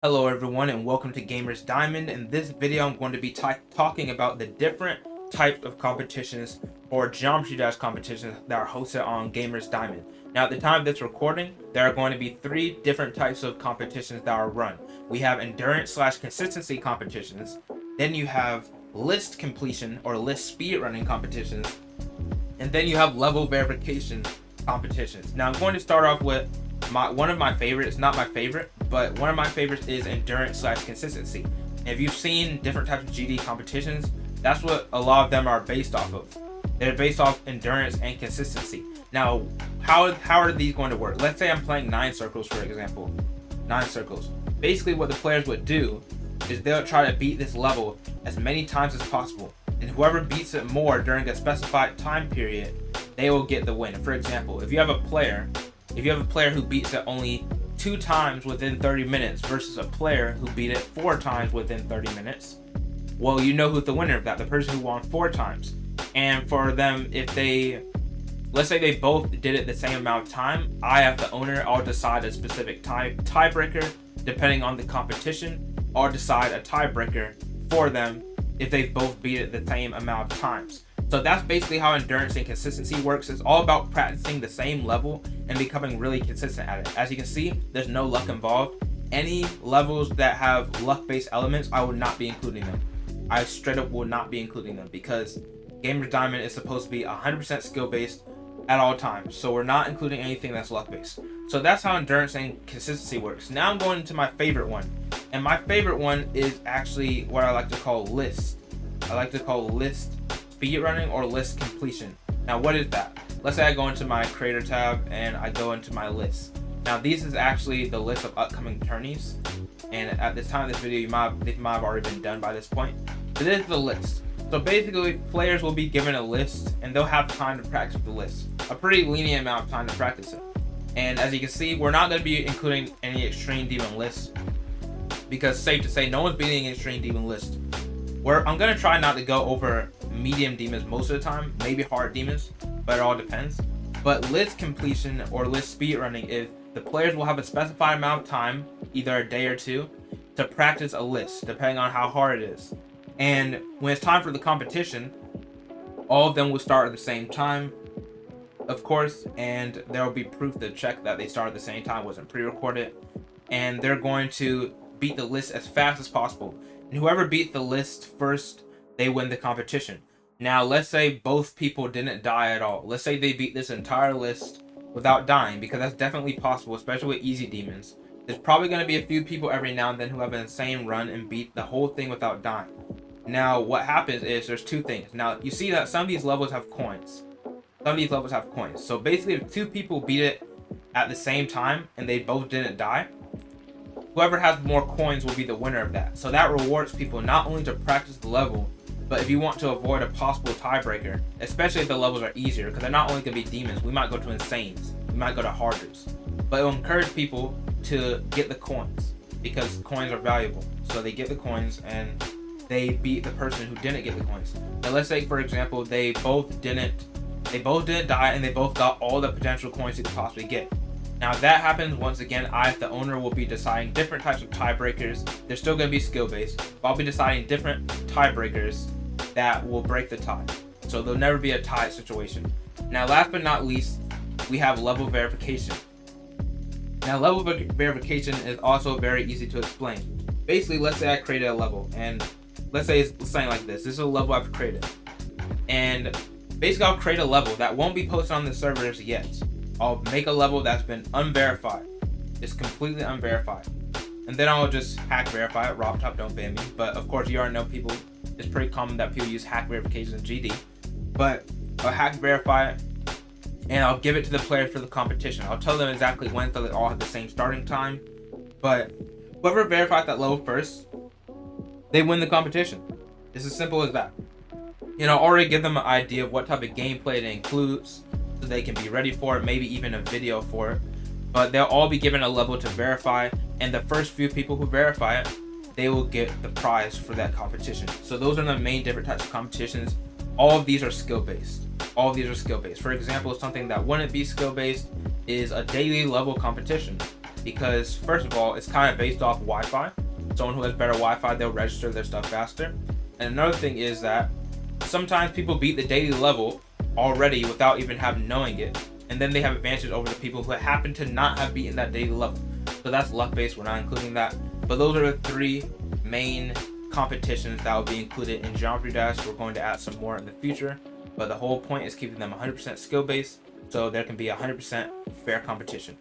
Hello everyone and welcome to Gamers Diamond. In this video I'm going to be talking about the different types of competitions or Geometry Dash competitions that are hosted on Gamers Diamond. Now at the time of this recording, there are going to be 3 different types of competitions that are run. We have endurance/consistency competitions, then you have list completion or list speedrunning competitions, and then you have level verification competitions. Now I'm going to start off with one of my favorites, not my favorite, but one of my favorites is endurance/consistency. If you've seen different types of GD competitions, that's what a lot of them are based off of. They're based off endurance and consistency. Now, how are these going to work? Let's say I'm playing 9 circles, for example. 9 circles. Basically, what the players would do is they'll try to beat this level as many times as possible, and whoever beats it more during a specified time period, they will get the win. For example, if you have a player who beats it only 2 times within 30 minutes versus a player who beat it 4 times within 30 minutes, well, you know who's the winner of that, the person who won 4 times. And for them, let's say they both did it the same amount of time, I, as the owner, I'll decide a specific tiebreaker. Depending on the competition, I'll decide a tiebreaker for them if they both beat it the same amount of times. So that's basically how endurance and consistency works. It's all about practicing the same level and becoming really consistent at it. As you can see, there's no luck involved. Any levels that have luck-based elements, I will not be including them. I straight up will not be including them because Gamers Diamond is supposed to be 100% skill-based at all times. So we're not including anything that's luck-based. So that's how endurance and consistency works. Now I'm going into my favorite one. And my favorite one is actually what I like to call list. I like to call list speedrunning or list completion. Now what is that? Let's say I go into my creator tab and I go into my list. Now this is actually the list of upcoming tourneys, and at this time of this video this might have already been done by this point. But this is the list. So basically players will be given a list and they'll have time to practice the list. A pretty lenient amount of time to practice it. And as you can see, we're not going to be including any extreme demon lists because safe to say no one's beating an extreme demon list. I'm going to try not to go over medium demons most of the time, maybe hard demons, but it all depends. But list completion or list speedrunning is the players will have a specified amount of time, either a day or 2, to practice a list, depending on how hard it is. And when it's time for the competition, all of them will start at the same time, of course, and there will be proof to check that they started at the same time, wasn't pre-recorded, and they're going to beat the list as fast as possible. And whoever beats the list first, they win the competition. Now, let's say both people didn't die at all. Let's say they beat this entire list without dying, because that's definitely possible, especially with easy demons. There's probably going to be a few people every now and then who have an insane run and beat the whole thing without dying. Now, what happens is there's 2 things. Now, you see that some of these levels have coins. So basically, if 2 people beat it at the same time and they both didn't die, whoever has more coins will be the winner of that. So that rewards people not only to practice the level, but if you want to avoid a possible tiebreaker, especially if the levels are easier, because they're not only going to be demons, we might go to insanes, we might go to harders. But it will encourage people to get the coins, because coins are valuable. So they get the coins and they beat the person who didn't get the coins. Now let's say, for example, they both didn't die and they both got all the potential coins you could possibly get. Now if that happens, once again, I, the owner, will be deciding different types of tiebreakers. They're still going to be skill-based, but I'll be deciding different tiebreakers that will break the tie. So there'll never be a tie situation. Now last but not least, we have level verification. Now level verification is also very easy to explain. Basically, let's say I created a level, and let's say it's something like this. This is a level I've created. And basically I'll create a level that won't be posted on the servers yet. I'll make a level that's been unverified. It's completely unverified. And then I'll just hack verify it. RobTop, don't ban me. But of course, you already know people, it's pretty common that people use hack verification in GD. But I'll hack verify it and I'll give it to the players for the competition. I'll tell them exactly when, so they all have the same starting time. But whoever verifies that level first, they win the competition. It's as simple as that. Already give them an idea of what type of gameplay it includes, so they can be ready for it, maybe even a video for it. But they'll all be given a level to verify, and the first few people who verify it, they will get the prize for that competition. So those are the main different types of competitions. All of these are skill-based. For example, something that wouldn't be skill-based is a daily level competition. because first of all, it's kind of based off Wi-Fi. Someone who has better Wi-Fi, they'll register their stuff faster. And another thing is that sometimes people beat the daily level already without even knowing it, and then they have advantage over the people who happen to not have beaten that daily level. So that's luck based, we're not including that. But those are the 3 main competitions that will be included in Geometry Dash. We're going to add some more in the future, but the whole point is keeping them 100% skill based, so there can be 100% fair competition.